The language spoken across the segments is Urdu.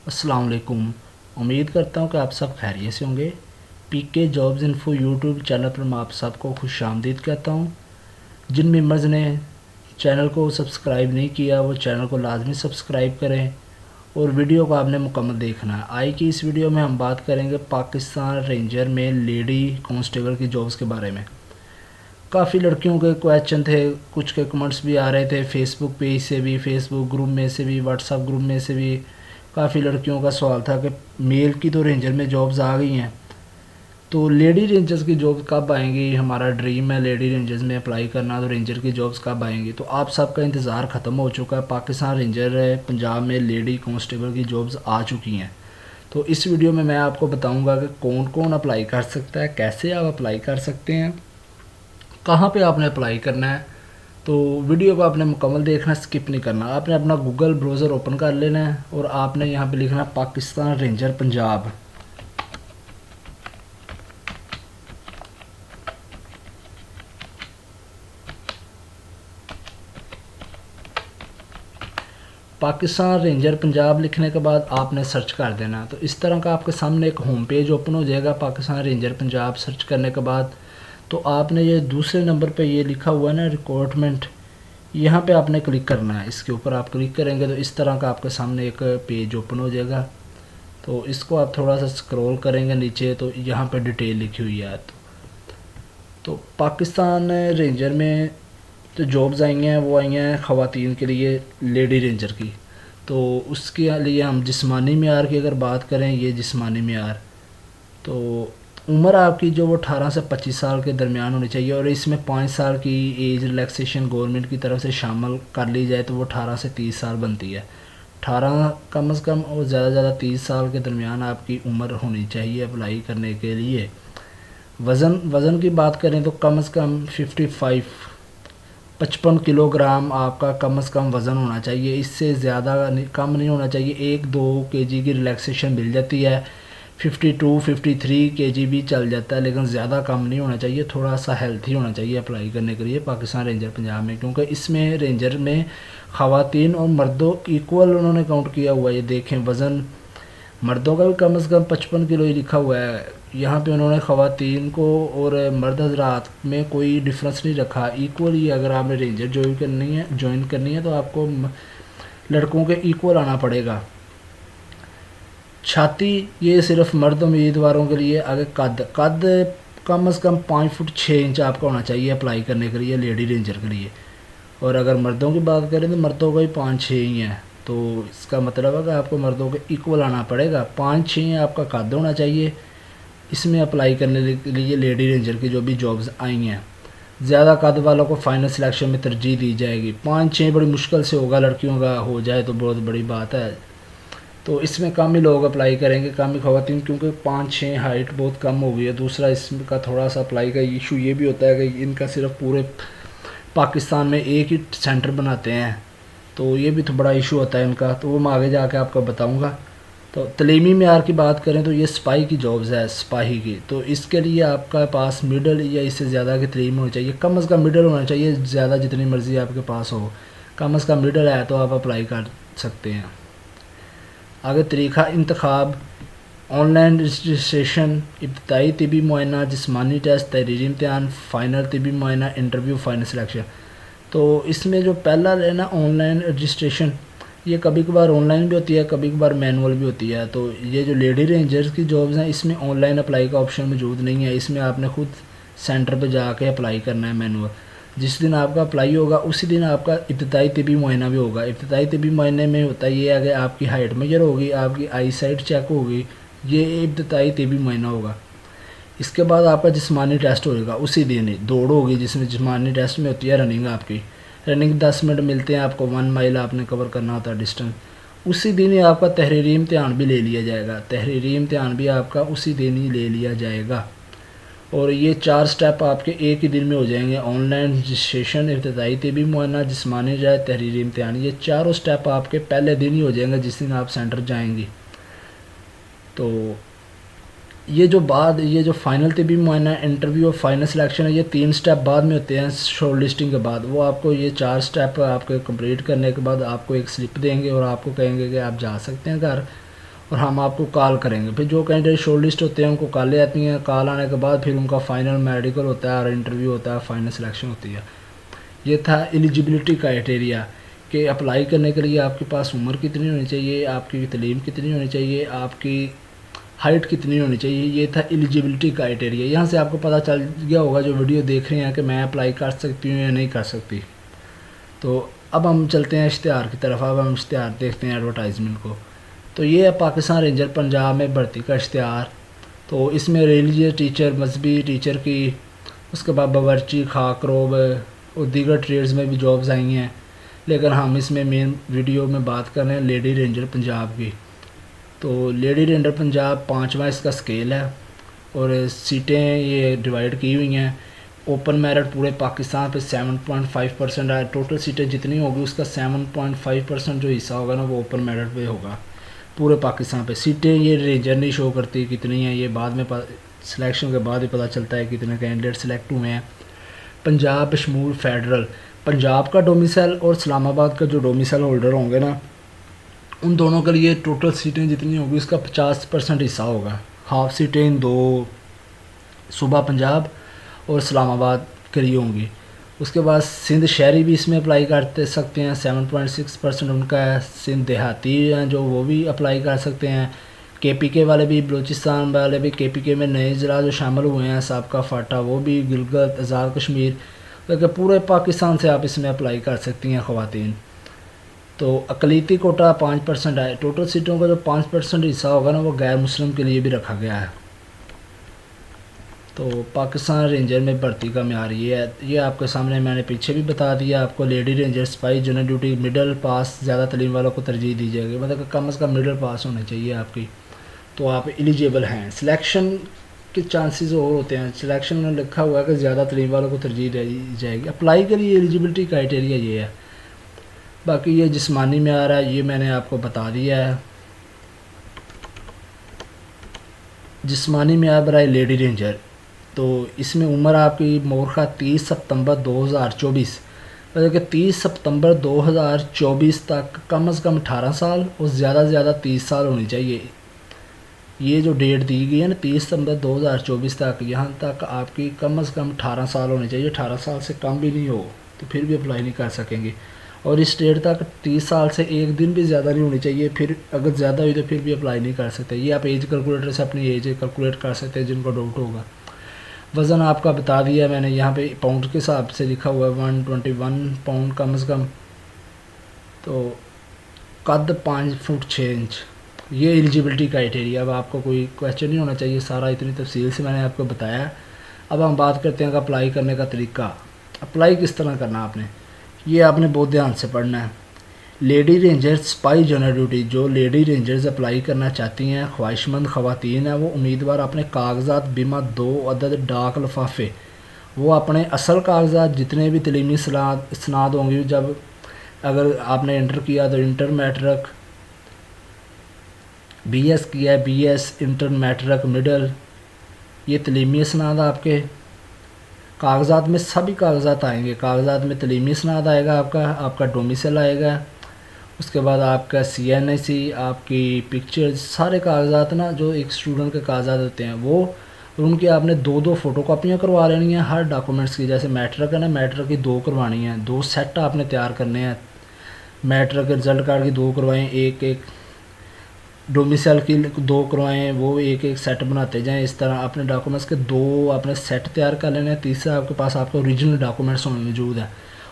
السلام علیکم۔ امید کرتا ہوں کہ آپ سب خیریت سے ہوں گے۔ پی کے جابز انفو یوٹیوب چینل پر میں آپ سب کو خوش آمدید کہتا ہوں۔ جن ممبرز نے چینل کو سبسکرائب نہیں کیا وہ چینل کو لازمی سبسکرائب کریں اور ویڈیو کو آپ نے مکمل دیکھنا ہے۔ آئی کہ اس ویڈیو میں ہم بات کریں گے پاکستان رینجر میں لیڈی کانسٹیبل کی جابز کے بارے میں۔ کافی لڑکیوں کے کویشچن تھے، کچھ کے کمنٹس بھی آ رہے تھے فیس بک پیج سے بھی، فیس بک گروپ میں سے بھی، واٹس ایپ گروپ میں سے بھی۔ کافی لڑکیوں کا سوال تھا کہ میل کی تو رینجر میں جابز آ گئی ہیں، تو لیڈی رینجرز کی جاب کب آئیں گی؟ ہمارا ڈریم ہے لیڈی رینجرز میں اپلائی کرنا، تو رینجر کی جابز کب آئیں گی؟ تو آپ سب کا انتظار ختم ہو چکا ہے۔ پاکستان رینجر پنجاب میں لیڈی کانسٹیبل کی جابز آ چکی ہیں۔ تو اس ویڈیو میں آپ کو بتاؤں گا کہ کون کون اپلائی کر سکتا ہے، کیسے آپ اپلائی کر سکتے ہیں، کہاں پہ آپ نے اپلائی کرنا ہے۔ تو ویڈیو کو آپ نے مکمل دیکھنا، سکپ نہیں کرنا۔ آپ نے اپنا گوگل براؤزر اوپن کر لینا ہے اور آپ نے یہاں پہ لکھنا پاکستان رینجر پنجاب۔ پاکستان رینجر پنجاب لکھنے کے بعد آپ نے سرچ کر دینا، تو اس طرح کا آپ کے سامنے ایک ہوم پیج اوپن ہو جائے گا پاکستان رینجر پنجاب سرچ کرنے کے بعد۔ تو آپ نے یہ دوسرے نمبر پہ یہ لکھا ہوا ہے نا ریکروٹمنٹ، یہاں پہ آپ نے کلک کرنا ہے۔ اس کے اوپر آپ کلک کریں گے تو اس طرح کا آپ کے سامنے ایک پیج اوپن ہو جائے گا۔ تو اس کو آپ تھوڑا سا سکرول کریں گے نیچے تو یہاں پہ ڈیٹیل لکھی ہوئی ہے۔ تو پاکستان رینجر میں جو جابز آئی ہیں وہ آئی ہیں خواتین کے لیے لیڈی رینجر کی۔ تو اس کے لیے ہم جسمانی معیار کی اگر بات کریں، یہ جسمانی معیار، تو عمر آپ کی جو وہ 18 سے 25 سال کے درمیان ہونی چاہیے، اور اس میں 5 سال کی ایج ریلیکسیشن گورنمنٹ کی طرف سے شامل کر لی جائے تو وہ 18 سے 30 سال بنتی ہے۔ 18 کم از کم اور زیادہ سے زیادہ 30 سال کے درمیان آپ کی عمر ہونی چاہیے اپلائی کرنے کے لیے۔ وزن کی بات کریں تو کم از کم 55 کلو گرام آپ کا کم از کم وزن ہونا چاہیے۔ اس سے زیادہ کم نہیں ہونا چاہیے۔ 1-2 kg کی ریلیکسیشن مل جاتی ہے، 52-53 kg بھی چل جاتا ہے، لیکن زیادہ کم نہیں ہونا چاہیے۔ تھوڑا سا ہیلتھی ہونا چاہیے اپلائی کرنے کے لیے پاکستان رینجر پنجاب میں، کیونکہ اس میں رینجر میں خواتین اور مردوں ایکول انہوں نے کاؤنٹ کیا ہوا ہے۔ یہ دیکھیں وزن مردوں کا بھی کم از کم 55 کلو ہی لکھا ہوا ہے، یہاں پہ انہوں نے خواتین کو اور مرد حضرات میں کوئی ڈفرنس نہیں رکھا، ایکول ہی۔ اگر آپ نے رینجر جوائن کرنی ہے تو آپ کو لڑکوں کے ایکول آنا پڑے گا۔ چھاتی یہ صرف مرد امیدواروں کے لیے۔ اگر قد کم از کم 5 فٹ 6 انچ آپ کا ہونا چاہیے اپلائی کرنے کے لیے لیڈی رینجر کے لیے، اور اگر مردوں کی بات کریں تو مردوں کا ہی 5-6 ہی ہے۔ تو اس کا مطلب ہے کہ آپ کو مردوں کے ایکول آنا پڑے گا۔ 5-6 آپ کا قد ہونا چاہیے اس میں اپلائی کرنے کے لیے لیڈی رینجر کی جو بھی جابز آئی ہیں۔ زیادہ قد والوں کو فائنل سلیکشن میں ترجیح دی جائے گی۔ 5-6 بڑی مشکل سے ہوگا، لڑکیوں کا ہو جائے تو بہت بڑی بات ہے۔ تو اس میں کم ہی لوگ اپلائی کریں گے، کم ہی خواتین، کیونکہ 5-6 ہائٹ بہت کم ہو گئی ہے۔ دوسرا اس کا تھوڑا سا اپلائی کا ایشو یہ بھی ہوتا ہے کہ ان کا صرف پورے پاکستان میں ایک ہی سینٹر بناتے ہیں، تو یہ بھی تو بڑا ایشو ہوتا ہے ان کا، تو وہ میں آگے جا کے آپ کو بتاؤں گا۔ تو تعلیمی معیار کی بات کریں تو یہ سپاہی کی جابز ہے، سپاہی کی۔ تو اس کے لیے آپ کا پاس مڈل یا اس سے زیادہ کی تعلیم ہونی چاہیے، کم از کم مڈل ہونا چاہیے، زیادہ جتنی مرضی آپ کے پاس ہو، کم از کم مڈل ہے تو آپ اپلائی کر سکتے ہیں۔ آگے طریقہ انتخاب، آن لائن رجسٹریشن، ابتدائی طبی معائنہ، جسمانی ٹیسٹ، تحریری امتحان، فائنل طبی معائنہ، انٹرویو، فائنل سلیکشن۔ تو اس میں جو پہلا لینا آن لائن رجسٹریشن، یہ کبھی کبھار آن لائن بھی ہوتی ہے، کبھی کبھار مینول بھی ہوتی ہے۔ تو یہ جو لیڈی رینجرز کی جابز ہیں اس میں آن لائن اپلائی کا آپشن موجود نہیں ہے، اس میں آپ نے خود سینٹر پہ جا کے اپلائی کرنا ہے مینول۔ جس دن آپ کا اپلائی ہوگا اسی دن آپ کا ابتدائی طبی معائنہ بھی ہوگا۔ ابتدائی طبی معائنے میں ہوتا یہ ہے کہ آپ کی ہائٹ میجر ہوگی، آپ کی آئی سائٹ چیک ہوگی، یہ ابتدائی طبی معائنہ ہوگا۔ اس کے بعد آپ کا جسمانی ٹیسٹ ہوگا اسی دن ہی، دوڑ ہوگی جس میں جسمانی ٹیسٹ میں ہوتی ہے رننگ، آپ کی رننگ 10 منٹ ملتے ہیں آپ کو، 1 مائل آپ نے کور کرنا ہوتا ہے ڈسٹنس۔ اسی دن ہی آپ کا تحریری امتحان بھی لے لیا جائے گا، تحریری امتحان بھی آپ کا اسی دن ہی لے لیا جائے گا۔ اور یہ 4 سٹیپ آپ کے ایک ہی دن میں ہو جائیں گے، آن لائن رجسٹریشن، ابتدائی طبی معائنہ، جسمانی جائے، تحریری امتحان، یہ چاروں سٹیپ آپ کے پہلے دن ہی ہو جائیں گے جس دن آپ سینٹر جائیں گی۔ تو یہ جو فائنل طبی معائنہ، انٹرویو اور فائنل سلیکشن ہے، یہ 3 سٹیپ بعد میں ہوتے ہیں شارٹ لسٹنگ کے بعد۔ وہ آپ کو یہ 4 سٹیپ آپ کے کمپلیٹ کرنے کے بعد آپ کو ایک سلپ دیں گے اور آپ کو کہیں گے کہ آپ جا سکتے ہیں گھر، اور ہم آپ کو کال کریں گے. پھر جو کینڈیڈیٹ شارٹ لسٹ ہوتے ہیں ان کو کالیں آتی ہیں, کال آنے کے بعد پھر ان کا فائنل میڈیکل ہوتا ہے اور انٹرویو ہوتا ہے, فائنل سلیکشن ہوتی ہے. یہ تھا ایلیجبلٹی کرائٹیریا کہ اپلائی کرنے کے لیے آپ کے پاس عمر کتنی ہونی چاہیے, آپ کی تعلیم کتنی ہونی چاہیے, آپ کی ہائٹ کتنی ہونی چاہیے. یہ تھا ایلیجبلٹی کرائٹیریا. یہاں سے آپ کو پتہ چل گیا ہوگا جو ویڈیو دیکھ رہے ہیں کہ میں اپلائی کر سکتی ہوں یا نہیں کر سکتی. تو اب ہم چلتے ہیں اشتہار کی طرف. اب ہم اشتہار دیکھتے ہیں ایڈورٹائزمنٹ کو. تو یہ ہے پاکستان رینجر پنجاب میں بھرتی کا اشتہار. تو اس میں ریلیجیس ٹیچر, مذہبی ٹیچر کی, اس کے بعد باورچی, خاک روب اور دیگر ٹریڈز میں بھی جابز آئی ہیں. لیکن ہم اس میں مین ویڈیو میں بات کر رہے ہیں لیڈی رینجر پنجاب کی. تو لیڈی رینجر پنجاب 5واں اس کا سکیل ہے اور سیٹیں یہ ڈیوائیڈ کی ہوئی ہیں. اوپن میرٹ پورے پاکستان پہ 7.5% ہے. ٹوٹل سیٹیں جتنی ہوگی اس کا 7.5% جو حصہ ہوگا نا وہ اوپن میرٹ پہ ہوگا پورے پاکستان پہ. سیٹیں یہ رینجر نہیں شو کرتی کتنی ہیں, یہ بعد میں سلیکشن کے بعد ہی پتہ چلتا ہے کتنے کینڈیڈیٹ سلیکٹ ہوئے ہیں. پنجاب بشمول فیڈرل, پنجاب کا ڈومیسائل اور اسلام آباد کا جو ڈومیسائل ہولڈر ہوں گے نا ان دونوں کے لیے ٹوٹل سیٹیں جتنی ہوگی اس کا 50% حصہ ہوگا. ہاف سیٹیں ان دو صوبہ پنجاب اور اسلام آباد کے لیے ہوں گی. اس کے بعد سندھ شہری بھی اس میں اپلائی کر سکتے ہیں, 7.6% ان کا ہے. سندھ دیہاتی ہیں جو وہ بھی اپلائی کر سکتے ہیں. کے پی کے والے بھی, بلوچستان والے بھی, کے پی کے میں نئے ضلع جو شامل ہوئے ہیں سابقہ فاٹا وہ بھی, گلگت, آزاد کشمیر, کیونکہ پورے پاکستان سے آپ اس میں اپلائی کر سکتی ہیں خواتین. تو اقلیتی کوٹا 5% ہے. ٹوٹل سیٹوں کا جو 5% حصہ ہوگا نا وہ غیر مسلم کے لیے بھی رکھا گیا ہے. تو پاکستان رینجر میں بھرتی کا معیار یہ ہے. یہ آپ کے سامنے میں نے پیچھے بھی بتا دیا آپ کو. لیڈی رینجر سپاہی جنرل ڈیوٹی مڈل پاس, زیادہ تعلیم والوں کو ترجیح دی جائے گی, مطلب کہ کم از کم مڈل پاس ہونا چاہیے آپ کی, تو آپ ایلیجیبل ہیں. سلیکشن کے چانسز اور ہوتے ہیں. سلیکشن میں لکھا ہوا ہے کہ زیادہ تعلیم والوں کو ترجیح دی جائے گی. اپلائی کے لیے ایلیجبلٹی کرائٹیریا یہ ہے. باقی یہ جسمانی معیار ہے یہ میں نے آپ کو بتا دیا ہے. جسمانی معیار برائے لیڈی رینجر, تو اس میں عمر آپ کی مورخہ 30 ستمبر 2024, مطلب کہ 30 ستمبر 2024 تک کم از کم 18 سال اور زیادہ سے زیادہ 30 سال ہونی چاہیے. یہ جو ڈیٹ دی گئی ہے نا 30 ستمبر 2024 تک, یہاں تک آپ کی کم از کم 18 سال ہونی چاہیے. 18 سال سے کم بھی نہیں ہو تو پھر بھی اپلائی نہیں کر سکیں گے. اور اس ڈیٹ تک 30 سال سے ایک دن بھی زیادہ نہیں ہونی چاہیے. پھر اگر زیادہ ہوئی تو پھر بھی اپلائی نہیں کر سکتے. یہ آپ ایج کیلکولیٹر سے اپنی ایج کیلکولیٹ کر سکتے ہیں جن کو ڈاؤٹ ہوگا. وزن آپ کا بتا دیا میں نے, یہاں پہ پاؤنڈ کے حساب سے لکھا ہوا ہے 121 پاؤنڈ کم از کم. تو قد 5 فٹ 6 انچ. یہ ایلیجبلٹی کرائٹیریا. اب آپ کو کوئی کویسچن نہیں ہونا چاہیے, سارا اتنی تفصیل سے میں نے آپ کو بتایا. اب ہم بات کرتے ہیں کہ اپلائی کرنے کا طریقہ. اپلائی کس طرح کرنا آپ نے, یہ آپ نے بہت دھیان سے پڑھنا ہے. لیڈی رینجر سپاہی جنرل ڈیوٹی, جو لیڈی رینجرز اپلائی کرنا چاہتی ہیں, خواہش مند خواتین ہیں, وہ امیدوار اپنے کاغذات بما 2 عدد ڈاک لفافے, وہ اپنے اصل کاغذات جتنے بھی تعلیمی اسناد ہوں گی, جب اگر آپ نے انٹر کیا تو انٹر میٹرک, بی ایس کیا ہے B S, inter matric, middle, یہ تعلیمی اسناد آپ کے کاغذات میں سبھی کاغذات آئیں گے. کاغذات میں تعلیمی اسناد آئے گا, آپ کا ڈومیسائل آئے گا, اس کے بعد آپ کا CNIC, آپ کی پکچر, سارے کاغذات نا جو ایک اسٹوڈنٹ کے کاغذات ہوتے ہیں وہ, اور ان کی آپ نے 2 فوٹو کاپیاں کروا لینی ہیں ہر ڈاکومنٹس کی. جیسے میٹرک ہے نا, میٹرک کی 2 کروانی ہیں, 2 سیٹ آپ نے تیار کرنے ہیں. میٹرک کے رزلٹ کارڈ کی 2 کروائیں, ایک ڈومیسائل کی 2 کروائیں, وہ ایک سیٹ بناتے جائیں. اس طرح اپنے ڈاکومنٹس کے 2 اپنے سیٹ تیار کر لینے ہیں. تیسرا آپ کے پاس آپ کو اوریجنل ڈاکومنٹس موجود ہیں.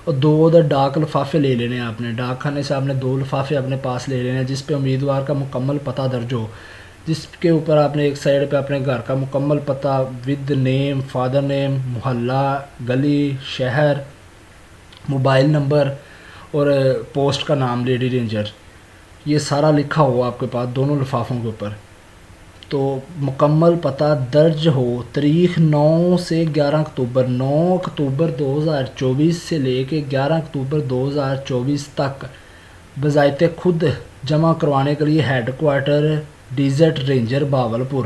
اور 2 ادھر ڈاک لفافے لے لینے ہیں آپ نے. ڈاک خانے سے آپ نے 2 لفافے اپنے پاس لے لینے ہیں جس پہ امیدوار کا مکمل پتہ درج ہو, جس کے اوپر آپ نے ایک سائڈ پہ اپنے گھر کا مکمل پتہ ود نیم, فادر نیم, محلہ, گلی, شہر, موبائل نمبر اور پوسٹ کا نام لیڈی رینجر, یہ سارا لکھا ہوا آپ کے پاس دونوں لفافوں کے اوپر. تو مکمل پتہ درج ہو. تاریخ 9 سے 11 اکتوبر, 9 اکتوبر 2024 سے لے کے 11 اکتوبر 2024 تک بذات خود جمع کروانے کے لیے head quarter desert ranger Bahawalpur.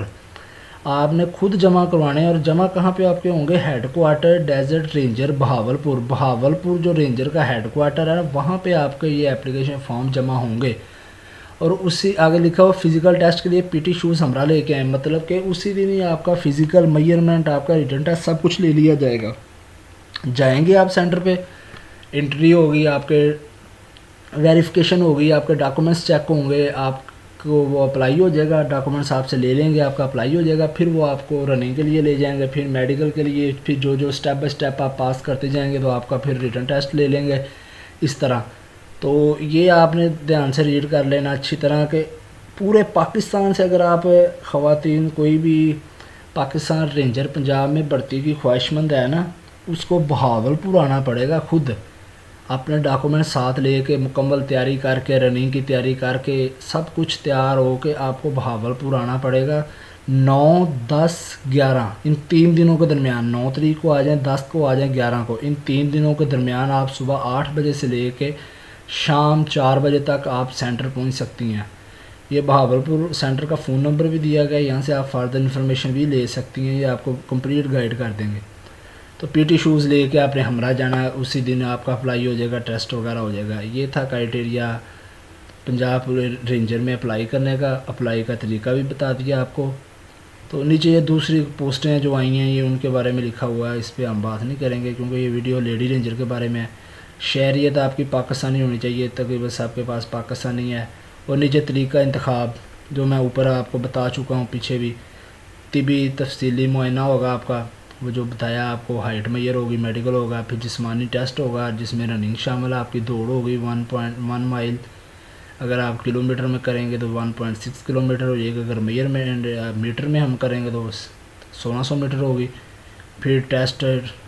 آپ نے خود جمع کروانے ہیں, اور جمع کہاں پہ آپ کے ہوں گے, head quarter desert ranger Bahawalpur. Bahawalpur جو رینجر کا ہیڈ کوارٹر ہے نا, وہاں پہ آپ کے یہ اپلیکیشن فارم جمع ہوں گے. اور اسی آگے لکھا ہوا فزیکل ٹیسٹ کے لیے پی ٹی شوز ہمارا لے کے آئیں، مطلب کہ اسی دن ہی آپ کا فزیکل میئرمنٹ، آپ کا ریٹن ٹیسٹ سب کچھ لے لیا جائے گا. جائیں گے آپ سینٹر پہ، انٹری ہوگی، آپ کے ویریفیکیشن ہوگی، آپ کے ڈاکومنٹس چیک ہوں گے، آپ کو وہ اپلائی ہو جائے گا، ڈاکومنٹس آپ سے لے لیں گے، آپ کا اپلائی ہو جائے گا. پھر وہ آپ کو رننگ کے لیے لے جائیں گے، پھر میڈیکل کے لیے، پھر جو اسٹیپ بائی اسٹیپ آپ پاس کرتے جائیں گے تو آپ کا پھر ریٹن ٹیسٹ لے لیں گے اس طرح. تو یہ آپ نے دھیان سے ریڈ کر لینا اچھی طرح کہ پورے پاکستان سے اگر آپ خواتین کوئی بھی پاکستان رینجر پنجاب میں بھرتی کی خواہش مند ہے نا، اس کو بہاولپور آنا پڑے گا. خود اپنے ڈاکومنٹ ساتھ لے کے مکمل تیاری کر کے، رننگ کی تیاری کر کے، سب کچھ تیار ہو کے آپ کو بہاولپور آنا پڑے گا. 9، 10، 11 ان 3 دنوں کے درمیان، 9 تاریخ کو آ جائیں، 10 کو آ جائیں، 11 کو، ان 3 دنوں کے درمیان آپ صبح 8 بجے سے لے کے شام 4 بجے تک آپ سینٹر پہنچ سکتی ہیں. یہ بہاولپور سینٹر کا فون نمبر بھی دیا گیا ہے، یہاں سے آپ فردر انفارمیشن بھی لے سکتی ہیں، یہ آپ کو کمپلیٹ گائیڈ کر دیں گے. تو پی ٹی شوز لے کے آپ نے ہمراہ جانا ہے، اسی دن آپ کا اپلائی ہو جائے گا، ٹیسٹ وغیرہ ہو جائے گا. یہ تھا کرائٹیریا پنجاب رینجر میں اپلائی کرنے کا. اپلائی کا طریقہ بھی بتا دیا آپ کو. تو نیچے یہ دوسری پوسٹیں جو آئی ہیں، یہ ان کے بارے میں لکھا ہوا ہے، اس پہ ہم بات نہیں کریں گے کیونکہ یہ ویڈیو لیڈی رینجر کے بارے میں ہے. شہریت آپ کی پاکستانی ہونی چاہیے، تقریباً آپ کے پاس پاکستانی ہے. اور نیچے طریقہ انتخاب جو میں اوپر آپ کو بتا چکا ہوں پیچھے بھی. طبی تفصیلی معائنہ ہوگا آپ کا، وہ جو بتایا آپ کو، ہائٹ میئر ہوگی، میڈیکل ہوگا، پھر جسمانی ٹیسٹ ہوگا جس میں رننگ شامل ہے، آپ کی دوڑ ہوگی 1.1 مائل، اگر آپ کلو میٹر میں کریں گے تو 1.6 کلو میٹر ہو جائے گا، اگر میٹر میں ہم کریں گے تو 1600 میٹر ہوگی. پھر ٹیسٹ،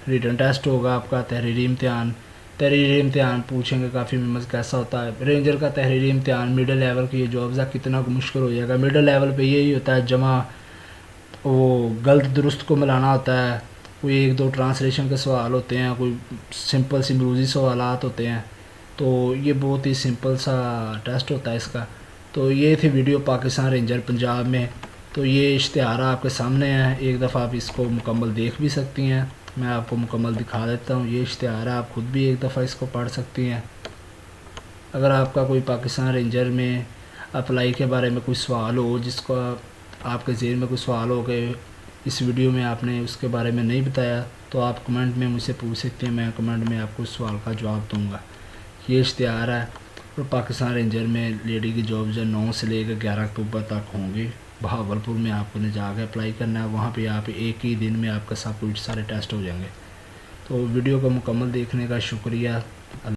ریٹن ٹیسٹ ہوگا آپ کا، تحریری امتحان. تحریری امتحان پوچھیں گے کافی ممبرز کیسا ہوتا ہے رینجر کا تحریری امتحان. مڈل لیول کی یہ جابز ہے، کتنا مشکل ہو جائے گا. مڈل لیول پہ یہی ہوتا ہے، جمع وہ غلط درست کو ملانا ہوتا ہے، کوئی 1-2 ٹرانسلیشن کے سوال ہوتے ہیں، کوئی سمپل سی مروزی سوالات ہوتے ہیں. تو یہ بہت ہی سمپل سا ٹیسٹ ہوتا ہے اس کا. تو یہ تھی ویڈیو پاکستان رینجر پنجاب میں. تو یہ اشتہار آپ کے سامنے ہے، ایک دفعہ آپ اس کو مکمل دیکھ بھی سکتی ہیں. میں آپ کو مکمل دکھا دیتا ہوں. یہ اشتہار ہے، آپ خود بھی ایک دفعہ اس کو پڑھ سکتی ہیں. اگر آپ کا کوئی پاکستان رینجر میں اپلائی کے بارے میں کوئی سوال ہو، جس کو آپ کے ذہن میں کوئی سوال ہو کہ اس ویڈیو میں آپ نے اس کے بارے میں نہیں بتایا، تو آپ کمنٹ میں مجھ سے پوچھ سکتے ہیں، میں کمنٹ میں آپ کو اس سوال کا جواب دوں گا. یہ اشتہار ہے. اور پاکستان رینجر میں لیڈی کی جاب جو 9 سے لے کے 11 اکتوبر تک ہوں گی. بہاولپور میں آپ کو نے جا کے اپلائی کرنا ہے، وہاں پہ آپ ایک ہی دن میں آپ کا سب کچھ سارے ٹیسٹ ہو جائیں گے. تو ویڈیو کو مکمل دیکھنے کا شکریہ.